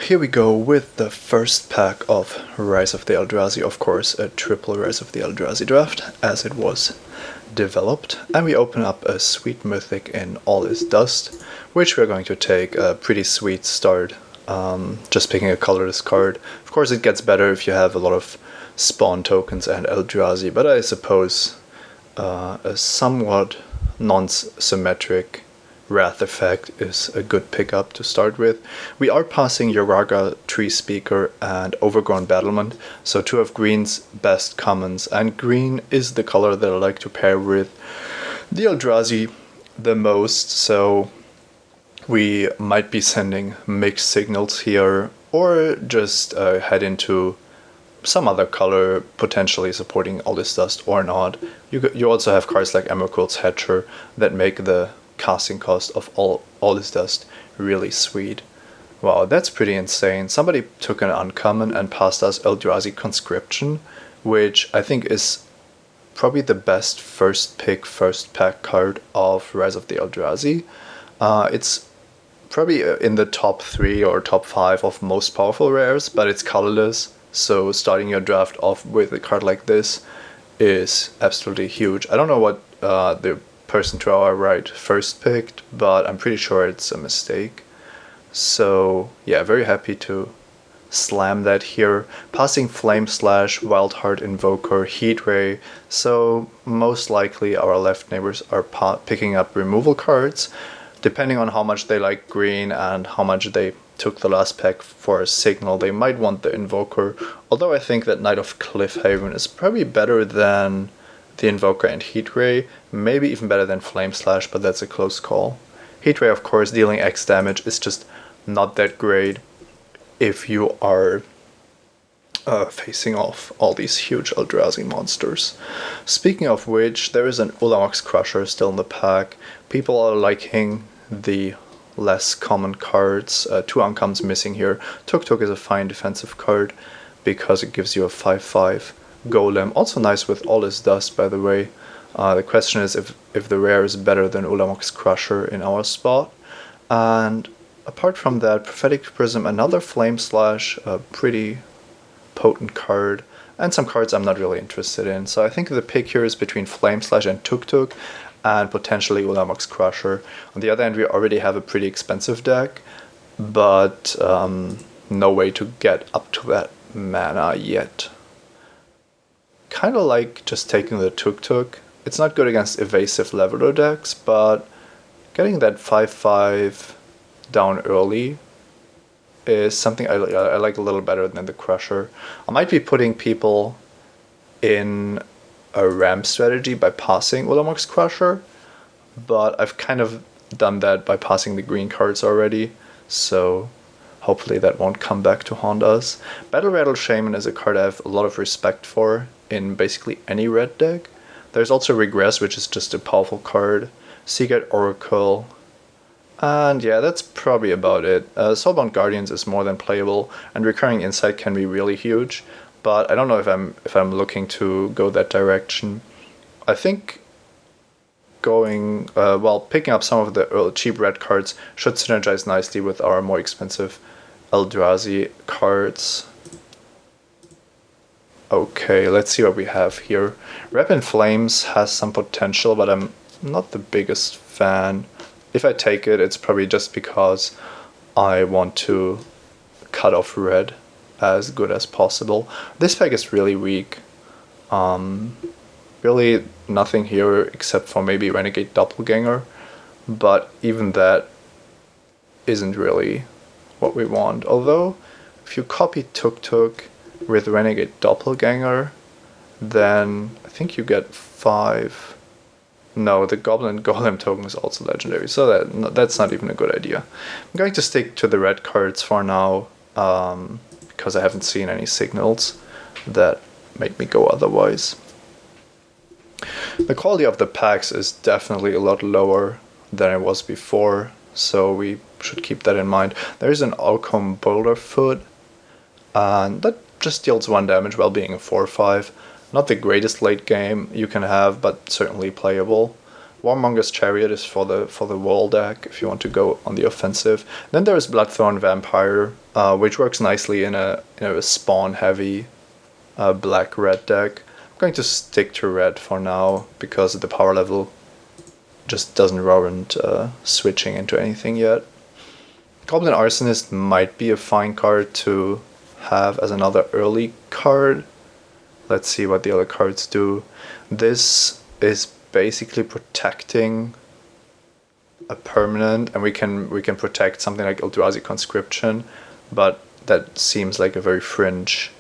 Here we go with the first pack of Rise of the Eldrazi, of course, a triple Rise of the Eldrazi draft, as it was developed. And we open up a sweet mythic in All Is Dust, which we're going to take a pretty sweet start, just picking a colorless card. Of course, it gets better if you have a lot of spawn tokens and Eldrazi, but I suppose a somewhat non-symmetric Wrath effect is a good pickup to start with. We are passing Yoraga, Tree Speaker, and Overgrown Battlement, so two of green's best commons, and green is the color that I like to pair with the Eldrazi the most, so we might be sending mixed signals here, or just head into some other color, potentially supporting All This Dust or not. You also have cards like Emrakul's Hatcher that make the casting cost of all This Dust really sweet. Wow, that's pretty insane. Somebody took an uncommon and passed us Eldrazi Conscription, which I think is probably the best first pick, first pack card of Rise of the Eldrazi. It's probably in the top 3 or top 5 of most powerful rares, but it's colorless, so starting your draft off with a card like this is absolutely huge. I don't know what the person to our right first picked, but I'm pretty sure it's a mistake. So yeah, very happy to slam that here. Passing Flame Slash, Wild Heart Invoker, Heat Ray, so most likely our left neighbors are picking up removal cards. Depending on how much they like green and how much they took the last pack for a signal, they might want the Invoker, although I think that Knight of Cliffhaven is probably better than the Invoker and Heat Ray, maybe even better than Flame Slash, but that's a close call. Heat Ray, of course, dealing X damage is just not that great if you are facing off all these huge Eldrazi monsters. Speaking of which, there is an Ulamog's Crusher still in the pack. People are liking the less common cards. 2 uncommons missing here. Tuk Tuk is a fine defensive card because it gives you a 5/5 golem. Also nice with All Is Dust, by the way. The question is if the rare is better than Ulamog's Crusher in our spot. And apart from that, Prophetic Prism, another Flame Slash, a pretty potent card, and some cards I'm not really interested in. So I think the pick here is between Flame Slash and Tuk Tuk, and potentially Ulamog's Crusher. On the other hand, we already have a pretty expensive deck, but no way to get up to that mana yet. Kind of like just taking the Tuk Tuk. It's not good against evasive leveler decks, but getting that 5/5 down early is something I like a little better than the Crusher. I might be putting people in a ramp strategy by passing Ulamog's Crusher, but I've kind of done that by passing the green cards already, so hopefully that won't come back to haunt us. Battle Rattle Shaman is a card I have a lot of respect for in basically any red deck. There's also Regress, which is just a powerful card. Seagate Oracle. And yeah, that's probably about it. Soulbound Guardians is more than playable, and Recurring Insight can be really huge, but I don't know if I'm looking to go that direction. I think going picking up some of the cheap red cards should synergize nicely with our more expensive Eldrazi cards. Okay, let's see what we have here. Rep in Flames has some potential, but I'm not the biggest fan. If I take it, it's probably just because I want to cut off red as good as possible. This pack is really weak. Really nothing here except for maybe Renegade Doppelganger, but even that isn't really what we want. Although, if you copy Tuk Tuk with Renegade Doppelganger, then I think you get 5. No, the Goblin Golem token is also legendary, so that's not even a good idea. I'm going to stick to the red cards for now, because I haven't seen any signals that make me go otherwise. The quality of the packs is definitely a lot lower than it was before, so we should keep that in mind. There is an Alcom Boulderfoot, and that just deals 1 damage while being a 4/5. Not the greatest late game you can have, but certainly playable. Warmonger's Chariot is for the wall deck if you want to go on the offensive. Then there is Bloodthorn Vampire, which works nicely in a spawn heavy black-red deck. I'm going to stick to red for now because the power level just doesn't warrant switching into anything yet. Goblin Arsonist might be a fine card to have as another early card. Let's see what the other cards do. This is basically protecting a permanent, and we can protect something like Eldrazi Conscription, but that seems like a very fringe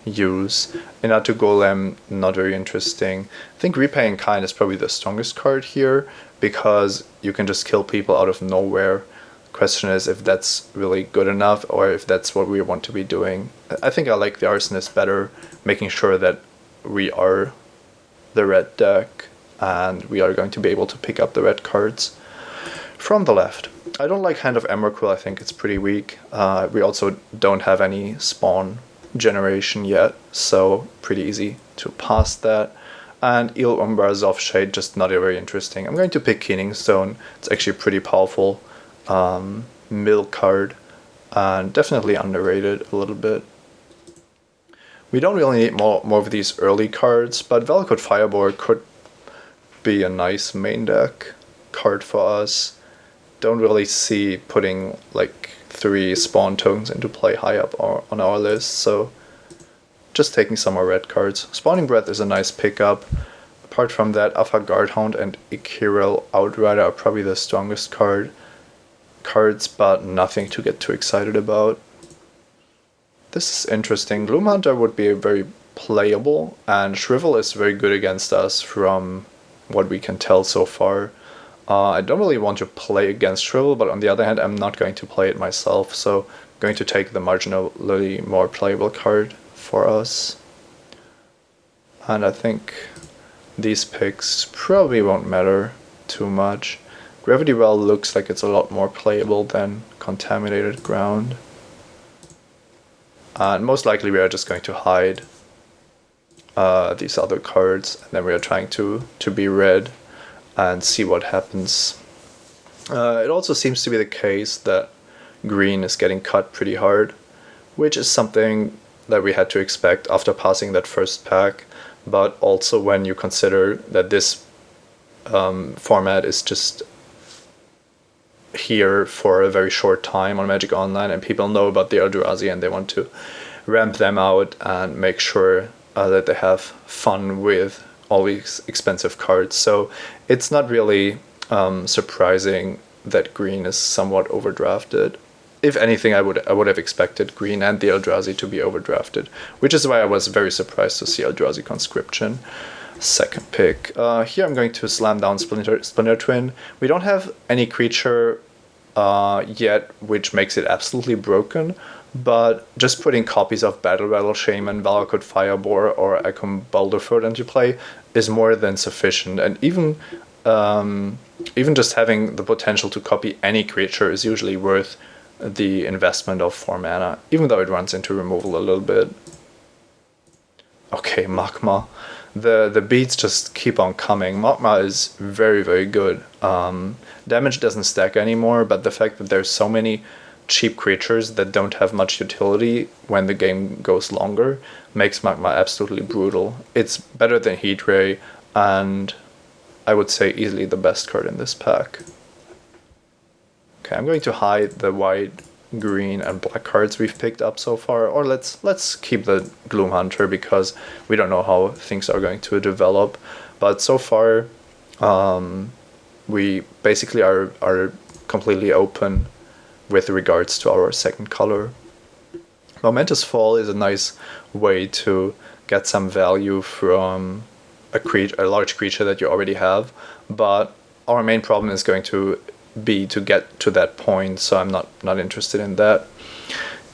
use. Inatu Golem, not very interesting. I think Repaying Kind is probably the strongest card here because you can just kill people out of nowhere. Question is if that's really good enough or if that's what we want to be doing. I think I like the Arsonist better, making sure that we are the red deck and we are going to be able to pick up the red cards from the left. I don't like Hand of Emrakul, I think it's pretty weak. We also don't have any spawn generation yet, so pretty easy to pass that. And Il Umbra Zofshade, just not very interesting. I'm going to pick Keening Stone. It's actually pretty powerful mill card and definitely underrated a little bit. We don't really need more of these early cards, but Valakut Fireboard could be a nice main deck card for us. Don't really see putting like 3 spawn tokens into play high up on our list, so just taking some more red cards. Spawning Breath is a nice pickup. Apart from that, Alpha Guardhound and Ikirel Outrider are probably the strongest cards, but nothing to get too excited about. This is interesting. Gloomhunter would be very playable, and Shrivel is very good against us from what we can tell so far. I don't really want to play against Shrivel, but on the other hand, I'm not going to play it myself, so I'm going to take the marginally more playable card for us. And I think these picks probably won't matter too much. Gravity Well looks like it's a lot more playable than Contaminated Ground. And most likely we are just going to hide these other cards, and then we are trying to be red and see what happens. It also seems to be the case that green is getting cut pretty hard, which is something that we had to expect after passing that first pack, but also when you consider that this format is just here for a very short time on Magic Online, and people know about the Eldrazi and they want to ramp them out and make sure that they have fun with all these expensive cards. So it's not really surprising that green is somewhat overdrafted. If anything, I would have expected green and the Eldrazi to be overdrafted, which is why I was very surprised to see Eldrazi Conscription. Second pick. Here I'm going to slam down Splinter Twin. We don't have any creature yet, which makes it absolutely broken, but just putting copies of Battle Rattle Shaman, Valakut Firebore, or Akum Boulderford into play is more than sufficient, and even just having the potential to copy any creature is usually worth the investment of 4 mana, even though it runs into removal a little bit. Okay, Magma. The beats just keep on coming. Magma is very, very good. Damage doesn't stack anymore, but the fact that there's so many cheap creatures that don't have much utility when the game goes longer makes Magma absolutely brutal. It's better than Heat Ray, and I would say easily the best card in this pack. Okay, I'm going to hide the white, green, and black cards we've picked up so far, or let's keep the Gloomhunter because we don't know how things are going to develop. But so far, we basically are completely open with regards to our second color. Momentous Fall is a nice way to get some value from a large creature that you already have, but our main problem is going to be to get to that point, so I'm not interested in that.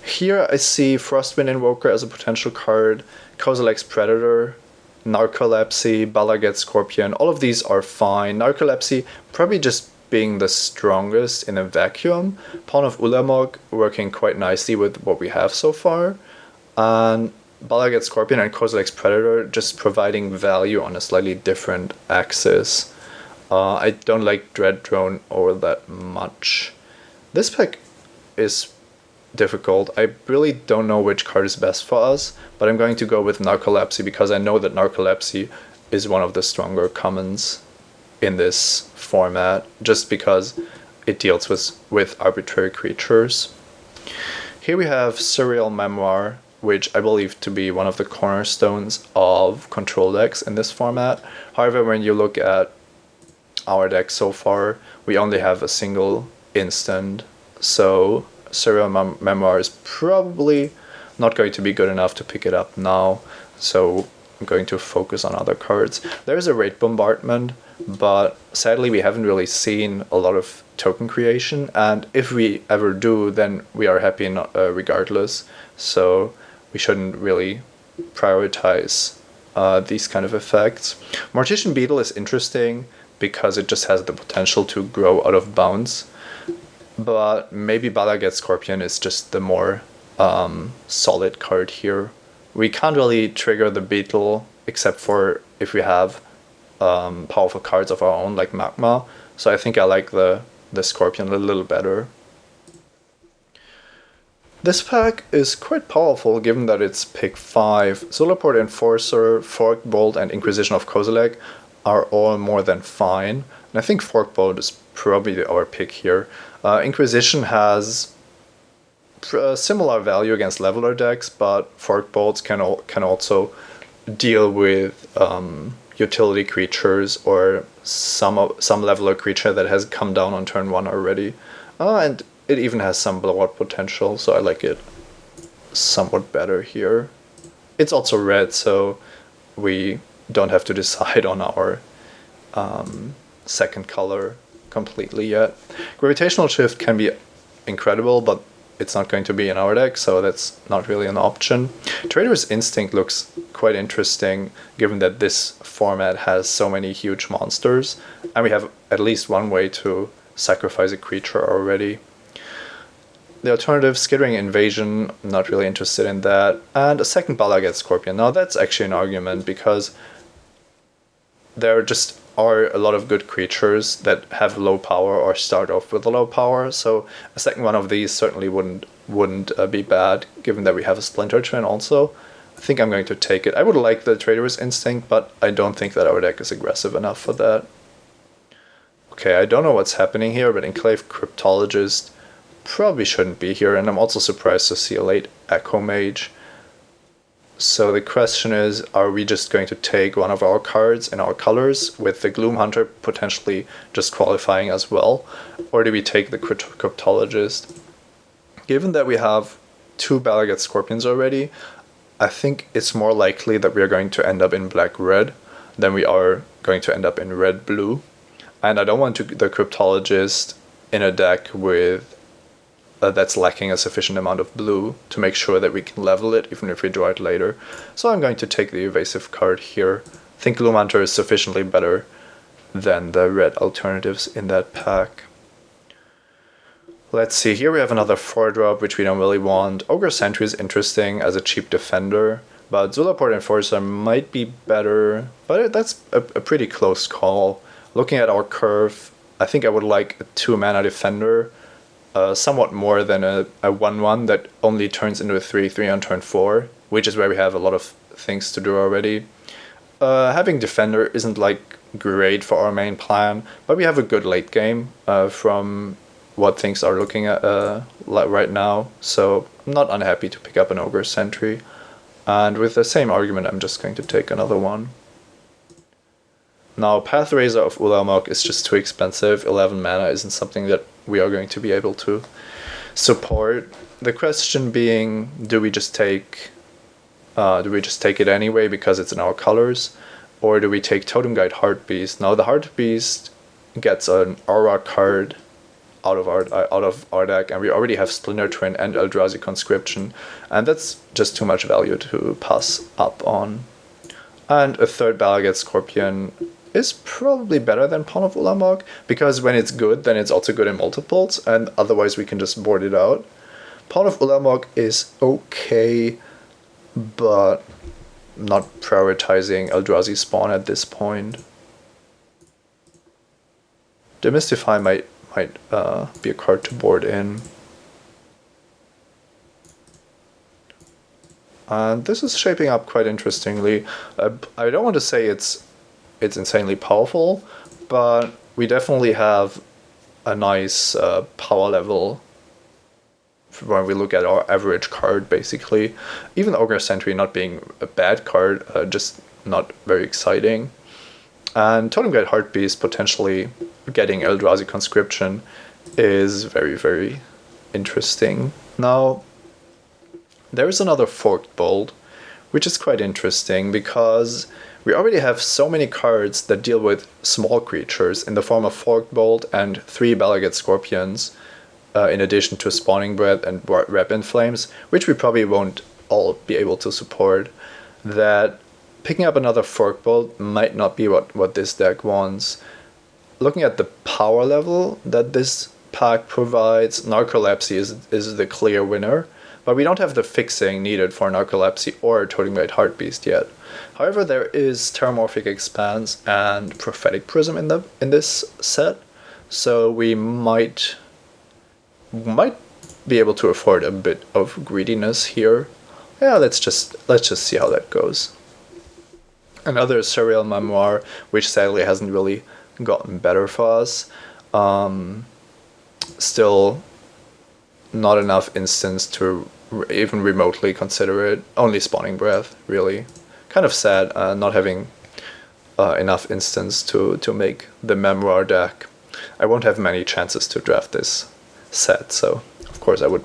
Here I see Frostwind Invoker as a potential card, Kozilek's Predator, Narcolepsy, Balaget Scorpion. All of these are fine. Narcolepsy probably just being the strongest in a vacuum. Pawn of Ulamog working quite nicely with what we have so far, and Balaget Scorpion and Kozilek's Predator just providing value on a slightly different axis. I don't like Dread Drone all that much. This pack is difficult. I really don't know which card is best for us, but I'm going to go with Narcolepsy because I know that Narcolepsy is one of the stronger commons in this format, just because it deals with arbitrary creatures. Here we have Surreal Memoir, which I believe to be one of the cornerstones of control decks in this format. However, when you look at our deck so far, we only have a single instant, so Surreal Memoir is probably not going to be good enough to pick it up now, so I'm going to focus on other cards. There's a Raid Bombardment, but sadly we haven't really seen a lot of token creation, and if we ever do, then we are happy regardless, so we shouldn't really prioritize these kind of effects. Mortician Beetle is interesting because it just has the potential to grow out of bounds, but maybe Balaget Scorpion is just the more solid card here. We can't really trigger the Beetle except for if we have powerful cards of our own like Magma, so I think I like the Scorpion a little better. This pack is quite powerful given that it's pick 5. Solaport Enforcer, Forked Bolt, and Inquisition of Kozilek are all more than fine, and I think Forked Bolt is probably our pick here. Inquisition has similar value against leveler decks, but Forked Bolts can also deal with utility creatures or some leveler creature that has come down on turn 1 already. And it even has some blowout potential, so I like it somewhat better here. It's also red, so we don't have to decide on our second color completely yet. Gravitational Shift can be incredible, but it's not going to be in our deck, so that's not really an option. Trader's Instinct looks quite interesting, given that this format has so many huge monsters, and we have at least one way to sacrifice a creature already. The alternative, Skittering Invasion, I'm not really interested in that. And a second Balaget Scorpion. Now that's actually an argument, because there just are a lot of good creatures that have low power or start off with a low power, so a second one of these certainly wouldn't be bad, given that we have a Splinter Twin also. I think I'm going to take it. I would like the Trader's Instinct, but I don't think that our deck is aggressive enough for that. Okay, I don't know what's happening here, but Enclave Cryptologist probably shouldn't be here, and I'm also surprised to see a late Echo Mage. So the question is, are we just going to take one of our cards in our colors, with the Gloom Hunter potentially just qualifying as well, or do we take the Cryptologist? Given that we have 2 Balaget Scorpions already, I think it's more likely that we are going to end up in black-red than we are going to end up in red-blue. And I don't want the Cryptologist in a deck with that's lacking a sufficient amount of blue to make sure that we can level it even if we draw it later. So I'm going to take the evasive card here. I think Gloom Hunter is sufficiently better than the red alternatives in that pack. Let's see, here we have another 4-drop, which we don't really want. Ogre Sentry is interesting as a cheap defender, but Zulaport Enforcer might be better, but that's a pretty close call. Looking at our curve, I think I would like a 2-mana defender, somewhat more than a 1/1 that only turns into a 3/3 on turn 4, which is where we have a lot of things to do already. Having Defender isn't like great for our main plan, but we have a good late game from what things are looking at right now, so I'm not unhappy to pick up an Ogre Sentry. And with the same argument, I'm just going to take another one. Now, Pathrazer of Ulamog is just too expensive. 11 mana isn't something that we are going to be able to support. The question being, do we just take it anyway because it's in our colors, or do we take Totem Guide Heartbeast? Now, the Heartbeast gets an aura card out of our deck, and we already have Splinter Twin and Eldrazi Conscription, and that's just too much value to pass up on. And a third Balaget Scorpion is probably better than Pawn of Ulamog, because when it's good, then it's also good in multiples, and otherwise we can just board it out. Pawn of Ulamog is okay, but not prioritizing Eldrazi spawn at this point. Demystify might be a card to board in. And this is shaping up quite interestingly. I don't want to say it's insanely powerful, but we definitely have a nice power level when we look at our average card, basically. Even Ogre Sentry not being a bad card, just not very exciting. And Totem Guide Heartbeast potentially getting Eldrazi Conscription is very, very interesting. Now, there is another Forked Bolt, which is quite interesting because we already have so many cards that deal with small creatures in the form of Forked Bolt and 3 Balagate Scorpions, in addition to Spawning Breath and Rapid Flames, which we probably won't all be able to support, that picking up another Forked Bolt might not be what this deck wants. Looking at the power level that this pack provides, Narcolepsy is the clear winner, but we don't have the fixing needed for Narcolepsy or Totem Guide Heartbeast yet. However, there is Terramorphic Expanse and Prophetic Prism in this set, so we might be able to afford a bit of greediness here. Yeah, let's just see how that goes. Another Surreal Memoir, which sadly hasn't really gotten better for us. Still not enough instance to even remotely consider it. Only Spawning Breath, really. Kind of sad not having enough instance to make the Memoir deck. I won't have many chances to draft this set, so of course I would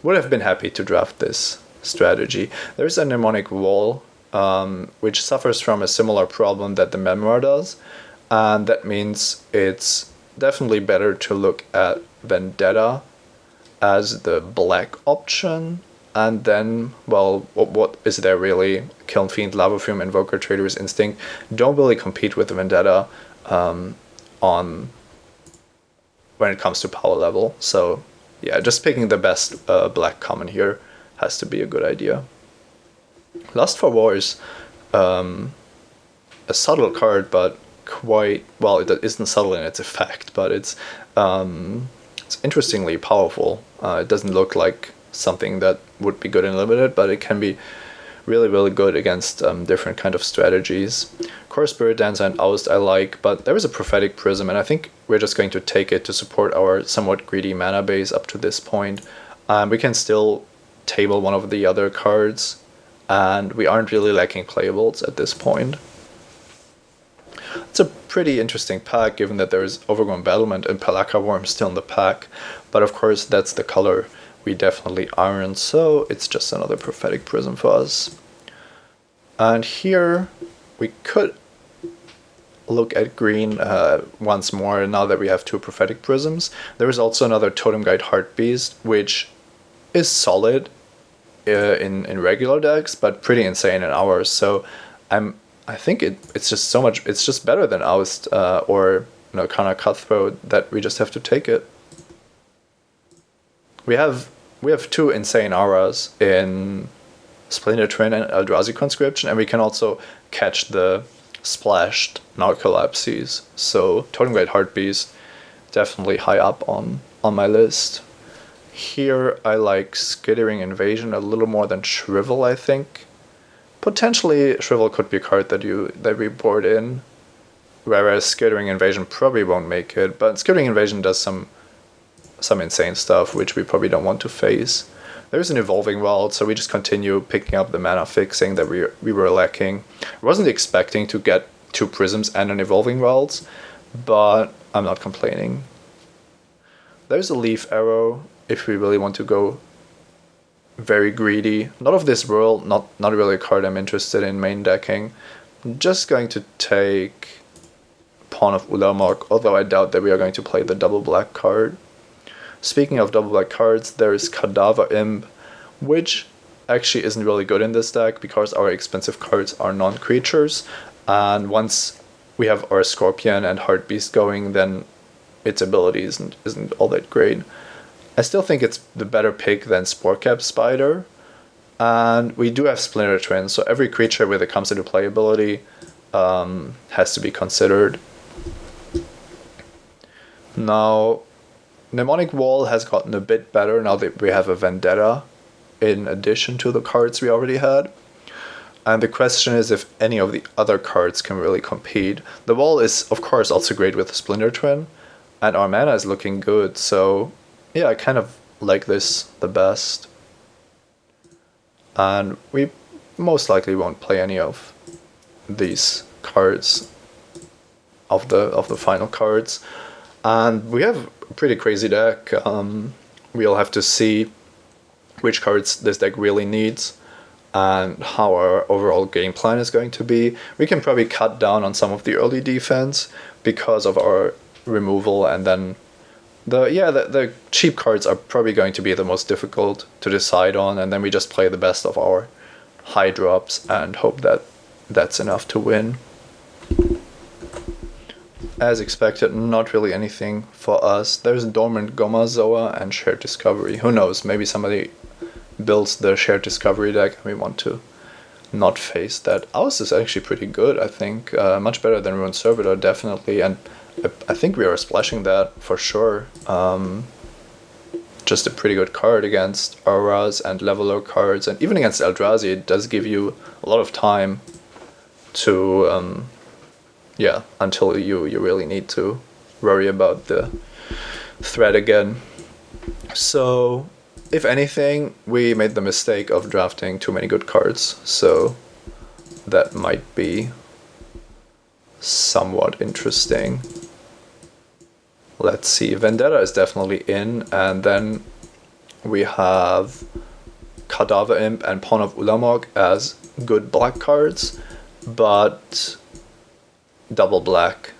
have been happy to draft this strategy. There's a Mnemonic Wall, which suffers from a similar problem that the Memoir does, and that means it's definitely better to look at Vendetta as the black option, and then, well, what is there really? Kiln Fiend, Lava Fume, Invoker, Traitor's Instinct don't really compete with Vendetta on when it comes to power level. So yeah, just picking the best black common here has to be a good idea. Lust for War is a subtle card, but quite, well, it isn't subtle in its effect, but it's interestingly powerful. It doesn't look like something that would be good in limited, but it can be really, really good against different kind of strategies. Core Spirit Dancer and Oust I like, but there is a Prophetic Prism, and I think we're just going to take it to support our somewhat greedy mana base up to this point. We can still table one of the other cards, and we aren't really lacking playables at this point. It's a pretty interesting pack, given that there is Overgrown Battlement and Pelakka Worm still in the pack, but of course that's the color we definitely aren't, so it's just another Prophetic Prism for us. And here we could look at green once more now that we have 2 Prophetic Prisms. There is also another Totem Guide Heartbeast, which is solid in regular decks, but pretty insane in ours. So I think it's just so much. It's just better than Oust or Kana Cutthroat that we just have to take it. We have 2 insane auras in Splinter Twin and Eldrazi Conscription, and we can also catch the splashed Narcolepsies. So Totem Guide Heartbeast definitely high up on my list. Here I like Skittering Invasion a little more than Shrivel, I think. Potentially Shrivel could be a card that we board in, whereas Skittering Invasion probably won't make it, but Skittering Invasion does some insane stuff which we probably don't want to face. There's an Evolving World, so we just continue picking up the mana fixing that we were lacking. I wasn't expecting to get 2 Prisms and an Evolving Worlds, but I'm not complaining. There's a Leaf Arrow if we really want to go very greedy. Not of this world, not really a card I'm interested in main decking. I'm just going to take Pawn of Ulamog, although I doubt that we are going to play the double black card. Speaking of double black cards, there is Cadaver Imp, which actually isn't really good in this deck because our expensive cards are non-creatures, and once we have our Scorpion and Heartbeast going, then its ability isn't all that great. I still think it's the better pick than Sporecap Spider, and we do have Splinter Twin, so every creature when it comes into playability has to be considered. Now, Mnemonic Wall has gotten a bit better now that we have a Vendetta in addition to the cards we already had. And the question is if any of the other cards can really compete. The Wall is, of course, also great with Splinter Twin, and our mana is looking good, so yeah, I kind of like this the best. And we most likely won't play any of these cards, of the final cards. And we have a pretty crazy deck. We'll have to see which cards this deck really needs and how our overall game plan is going to be. We can probably cut down on some of the early defense because of our removal, and then the cheap cards are probably going to be the most difficult to decide on, and then we just play the best of our high drops and hope that that's enough to win. As expected, not really anything for us. There's Dormant Gomazoa and Shared Discovery. Who knows, maybe somebody builds the Shared Discovery deck and we want to not face that. Ours is actually pretty good, I think. Much better than Ruined Servitor, definitely, and I think we are splashing that for sure. Just a pretty good card against auras and leveler cards, and even against Eldrazi it does give you a lot of time to until you really need to worry about the threat again. So if anything, we made the mistake of drafting too many good cards, so that might be somewhat interesting. Let's see, Vendetta is definitely in, and then we have Cadaver Imp and Pawn of Ulamog as good black cards, but double black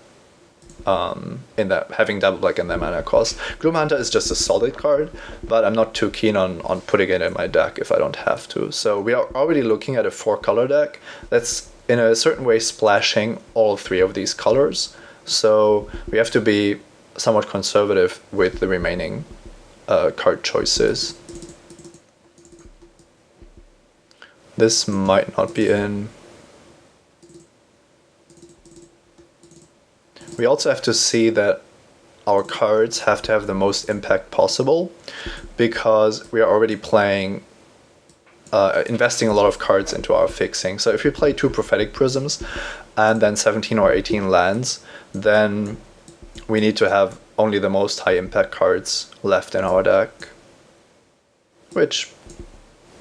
in that, having double black in their mana cost. Gloomhunter is just a solid card, but I'm not too keen on putting it in my deck if I don't have to. So we are already looking at a 4-color deck that's in a certain way splashing all 3 of these colors. So we have to be somewhat conservative with the remaining card choices. This might not be in. We also have to see that our cards have to have the most impact possible, because we are already playing, investing a lot of cards into our fixing. So if we play 2 Prophetic Prisms and then 17 or 18 lands, then we need to have only the most high impact cards left in our deck, which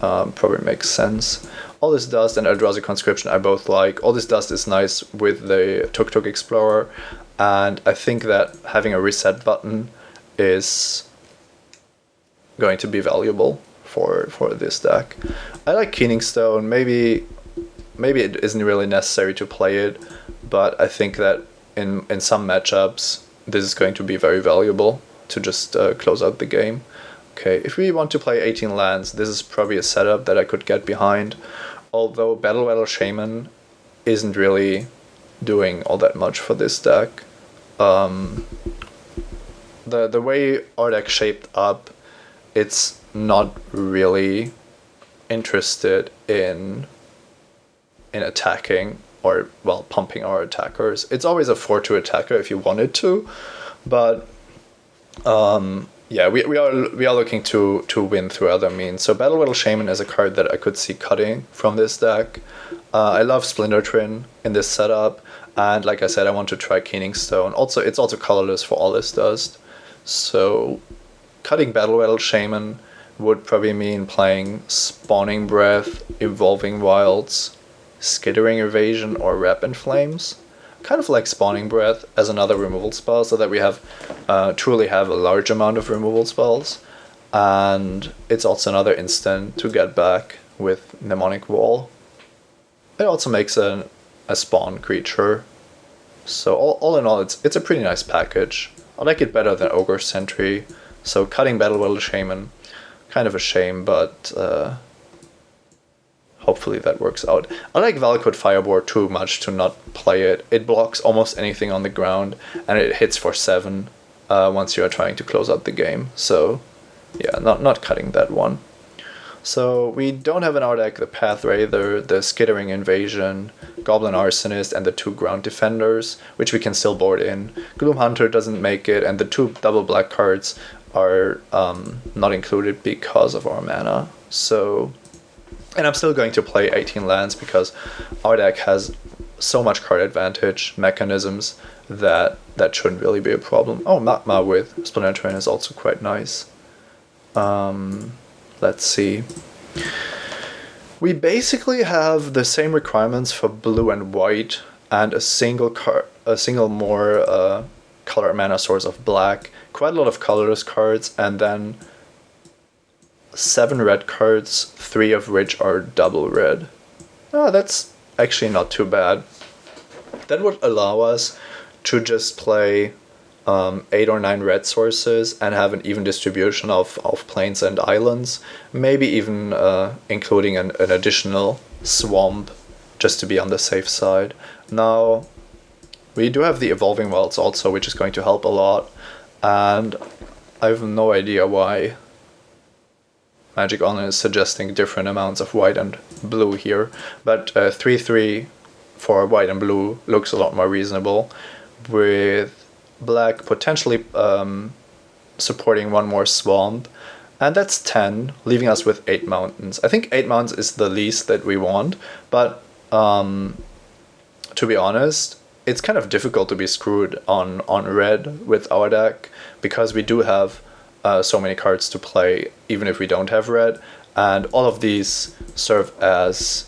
probably makes sense. All This Dust and Eldrazi Conscription I both like. All This Dust is nice with the Tuk Tuk Explorer, and I think that having a reset button is going to be valuable for this deck. I like Keening Stone. Maybe it isn't really necessary to play it, but I think that in some matchups this is going to be very valuable to just close out the game. Okay, if we want to play 18 lands, this is probably a setup that I could get behind, although Battle Rattle Shaman isn't really doing all that much for this deck. The way our deck shaped up, it's not really interested in attacking or, well, pumping our attackers. It's always a 4-2 attacker if you wanted to, but yeah, we are looking to win through other means. So Battle Rattle Shaman is a card that I could see cutting from this deck. I love Splinter Twin in this setup, and like I said, I want to try Keening Stone. Also, it's also colorless for All This Dust, so cutting Battle Rattle Shaman would probably mean playing Spawning Breath, Evolving Wilds, Skittering Evasion, or Wrap in Flames. Kind of like Spawning Breath as another removal spell, so that we have truly have a large amount of removal spells, and it's also another instant to get back with Mnemonic Wall. It also makes a spawn creature, so all in all, it's a pretty nice package. I like it better than Ogre Sentry, so cutting Battle Rattle Shaman, kind of a shame, but hopefully that works out. I like Valakut Fireboard too much to not play it. It blocks almost anything on the ground, and it hits for 7 once you are trying to close out the game. So yeah, not cutting that one. So we don't have in our deck the Path Wraither, the Skittering Invasion, Goblin Arsonist, and the 2 Ground Defenders, which we can still board in. Gloom Hunter doesn't make it, and the 2 double black cards are not included because of our mana. So, and I'm still going to play 18 lands because our deck has so much card advantage mechanisms that shouldn't really be a problem. Oh, Magma with Splendor Terrain is also quite nice. Let's see. We basically have the same requirements for blue and white, and a single more color mana source of black. Quite a lot of colorless cards, and then 7 red cards, 3 of which are double red. Oh, that's actually not too bad. That would allow us to just play 8 or 9 red sources and have an even distribution of plains and islands, maybe even including an additional swamp just to be on the safe side. Now, we do have the Evolving Wilds also, which is going to help a lot, and I have no idea why Magic Online is suggesting different amounts of white and blue here, but 3/3 for white and blue looks a lot more reasonable, with black potentially supporting 1 more swamp, and that's 10, leaving us with 8 mountains. I think 8 mountains is the least that we want, but to be honest, it's kind of difficult to be screwed on red with our deck, because we do have so many cards to play even if we don't have red, and all of these serve as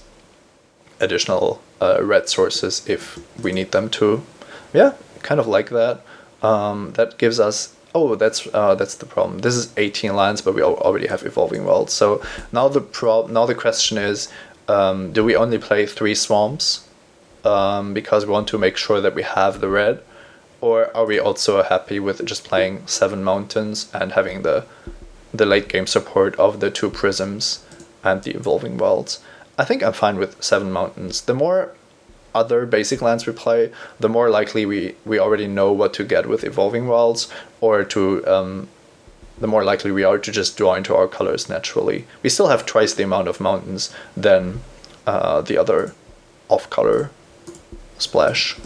additional red sources if we need them to. Yeah, kind of like that. That gives us, oh, that's the problem. This is 18 lands, but we already have Evolving Worlds. So now the question is, do we only play 3 swamps because we want to make sure that we have the red, or are we also happy with just playing 7 mountains and having the late game support of the 2 prisms and the Evolving Worlds? I think I'm fine with 7 mountains. The more other basic lands we play, the more likely we already know what to get with Evolving Wilds, or to the more likely we are to just draw into our colors naturally. We still have twice the amount of mountains than the other off-color splashes.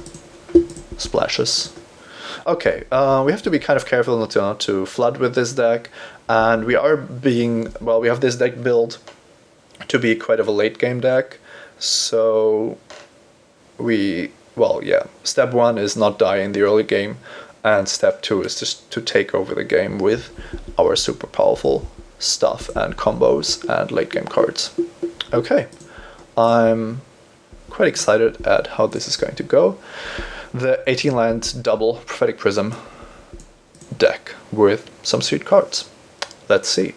Okay, we have to be kind of careful not to flood with this deck, and we have this deck built to be quite of a late game deck, so step 1 is not die in the early game, and step 2 is just to take over the game with our super powerful stuff and combos and late game cards. Okay, I'm quite excited at how this is going to go. The 18 land double Prophetic Prism deck with some sweet cards. Let's see.